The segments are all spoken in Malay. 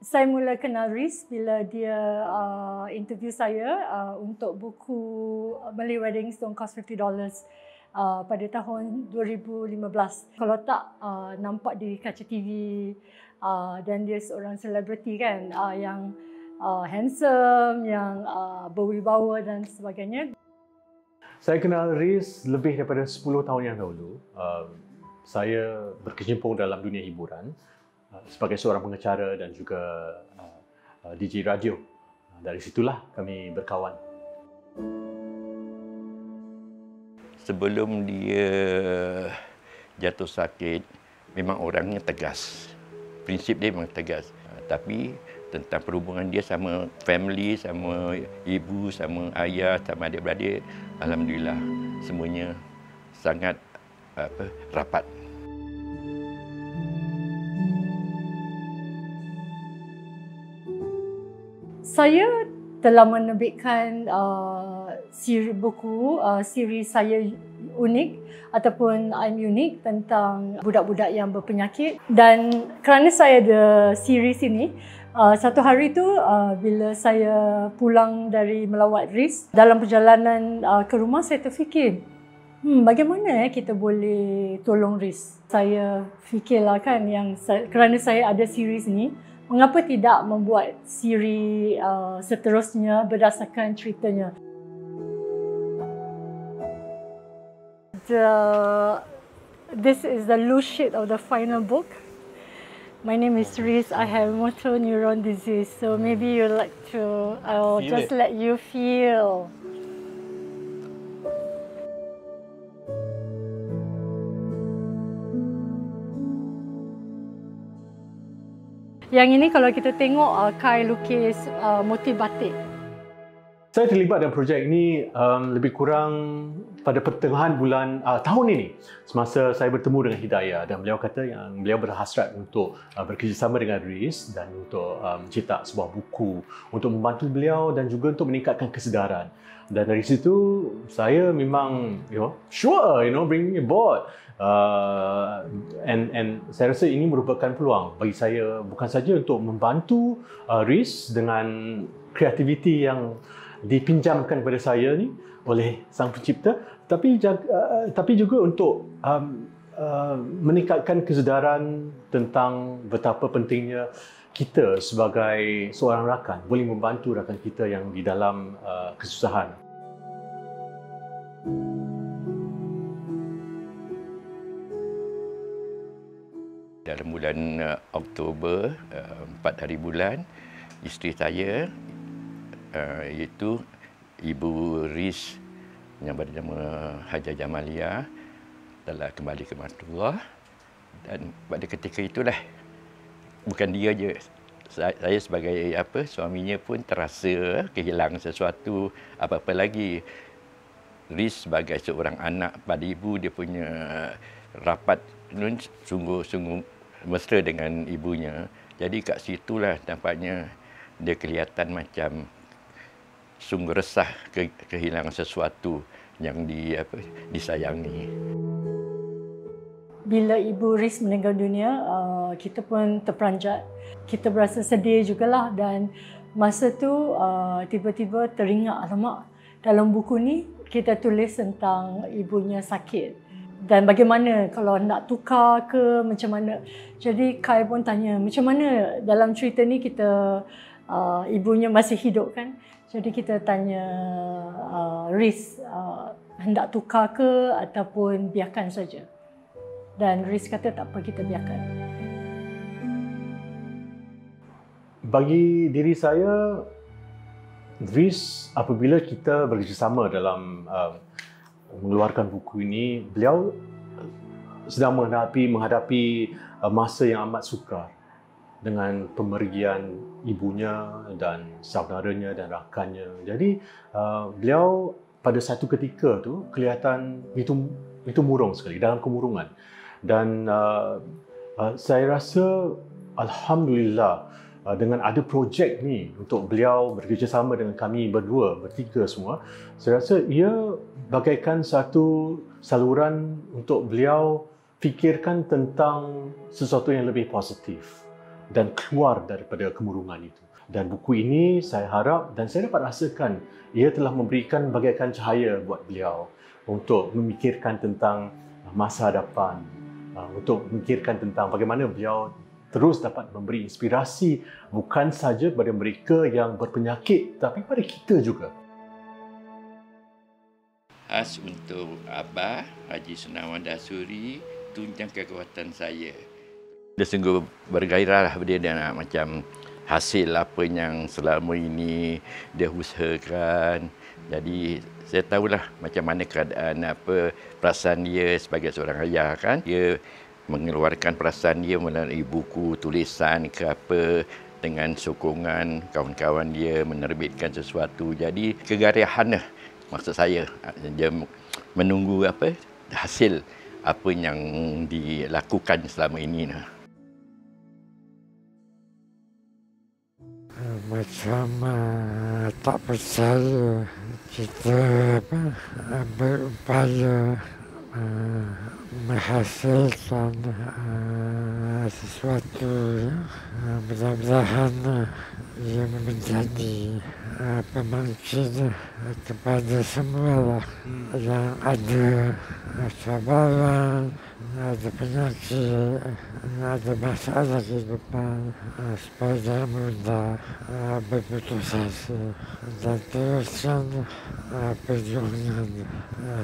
Saya mula kenal Riz bila dia interview saya untuk buku Malay Weddings Don't Cost $50 pada tahun 2015. Kalau tak nampak di kaca TV dan dia seorang selebriti kan yang handsome, yang berwibawa dan sebagainya. Saya kenal Riz lebih daripada 10 tahun yang dahulu. Saya berkecimpung dalam dunia hiburan sebagai seorang pengacara dan juga DJ radio. Dari situlah kami berkawan. Sebelum dia jatuh sakit, memang orangnya tegas. Prinsip dia memang tegas. Tapi tentang perhubungan dia sama family, sama ibu, sama ayah, sama adik-beradik, alhamdulillah semuanya sangat rapat. Saya telah menerbitkan buku siri saya unik ataupun I'm Unique tentang budak-budak yang berpenyakit, dan kerana saya ada series ini, satu hari tu bila saya pulang dari melawat Riz, dalam perjalanan ke rumah saya terfikir, bagaimana kita boleh tolong Riz. Saya fikirlah kan kerana saya ada series ni, mengapa tidak membuat siri seterusnya berdasarkan ceritanya. This is the loose sheet of the final book. My name is Riz. I have motor neuron disease, so maybe you'd like to. I'll just let you feel. Yang ini kalau kita tengok Kai lukis motif batik. Saya terlibat dalam projek ini lebih kurang pada pertengahan bulan tahun ini, semasa saya bertemu dengan Hidayah, dan beliau kata yang beliau berhasrat untuk bekerjasama dengan Riz dan untuk mencetak sebuah buku untuk membantu beliau dan juga untuk meningkatkan kesedaran. Dan dari situ saya memang bring me aboard. And saya rasa ini merupakan peluang bagi saya, bukan saja untuk membantu Riz dengan kreativiti yang dipinjamkan kepada saya ni oleh sang pencipta, tapi juga untuk meningkatkan kesedaran tentang betapa pentingnya kita sebagai seorang rakan boleh membantu rakan kita yang di dalam kesusahan. Dalam bulan Oktober, 4 hari bulan, isteri saya, iaitu Ibu Riz yang bernama Haja Jamalia, telah kembali ke Matullah. Dan pada ketika itulah, bukan dia je, saya sebagai suaminya pun terasa kehilangan sesuatu, apa-apa lagi. Riz sebagai seorang anak pada ibu, dia punya rapat sungguh-sungguh mesra dengan ibunya. Jadi kat situlah nampaknya dia kelihatan macam sungguh resah kehilangan sesuatu yang disayangi. Bila Ibu Riz meninggal dunia, kita pun terperanjat. Kita berasa sedih jugalah, dan masa tu tiba-tiba teringat, alamak, dalam buku ni kita tulis tentang ibunya sakit. Dan bagaimana kalau nak tukar ke, macam mana. Jadi Kai pun tanya, macam mana dalam cerita ni kita ibunya masih hidup kan. Jadi kita tanya Riz, hendak tukar ke ataupun biarkan saja. Dan Riz kata tak apa, kita biarkan. Bagi diri saya, Riz, apabila kita bekerjasama dalam mengeluarkan buku ini, beliau sedang menghadapi masa yang amat sukar dengan pemergian ibunya dan saudaranya dan rakannya. Jadi beliau pada satu ketika tu kelihatan itu murung sekali, dalam kemurungan. Dan saya rasa alhamdulillah dengan ada projek ni untuk beliau bekerjasama dengan kami berdua, bertiga semua, saya rasa ia bagaikan satu saluran untuk beliau fikirkan tentang sesuatu yang lebih positif. dan keluar daripada kemurungan itu. Dan buku ini saya harap dan saya dapat rasakan ia telah memberikan bagaikan cahaya buat beliau untuk memikirkan tentang masa hadapan, untuk memikirkan tentang bagaimana beliau terus dapat memberi inspirasi bukan sahaja kepada mereka yang berpenyakit tapi pada kita juga. Khas untuk Abah Haji Senawan Dasuri, tunjang kekuatan saya. Dia sungguh bergairah lah dia nak macam hasil apa yang selama ini dia usahakan. Jadi saya tahulah macam mana keadaan perasaan dia sebagai seorang ayah kan. Dia mengeluarkan perasaan dia melalui buku, tulisan ke apa dengan sokongan kawan-kawan dia menerbitkan sesuatu. Jadi kegarihan lah maksud saya. Dia menunggu hasil apa yang dilakukan selama ini lah. Macam tak percaya kita berupaya menghasilkan sesuatu mudah-mudahan ia menjadi pembangkit kepada semua yang ada cabaran, ada penyakit, ada masalah kehidupan, supaya mudah berputus asa dan teruskan perjuangan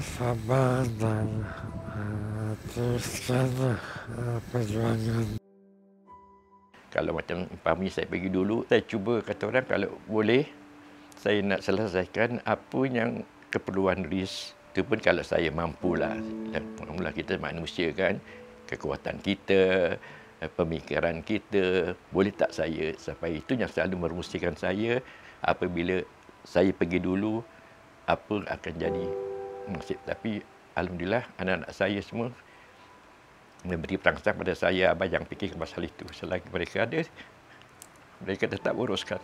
sabar dan teruskan perjuangan. Kalau macam umpamanya saya pergi dulu, saya cuba kata orang kalau boleh saya nak selesaikan apa yang keperluan RIS. Itu pun kalau saya mampulah. Mula kita manusia kan, kekuatan kita, pemikiran kita, boleh tak saya sampai itu yang selalu merumuskan saya apabila saya pergi dulu apa akan jadi nasib. Tapi alhamdulillah anak-anak saya semua memberi perangsang pada saya, abang yang fikir pasal itu. Selagi mereka ada, mereka tetap uruskan.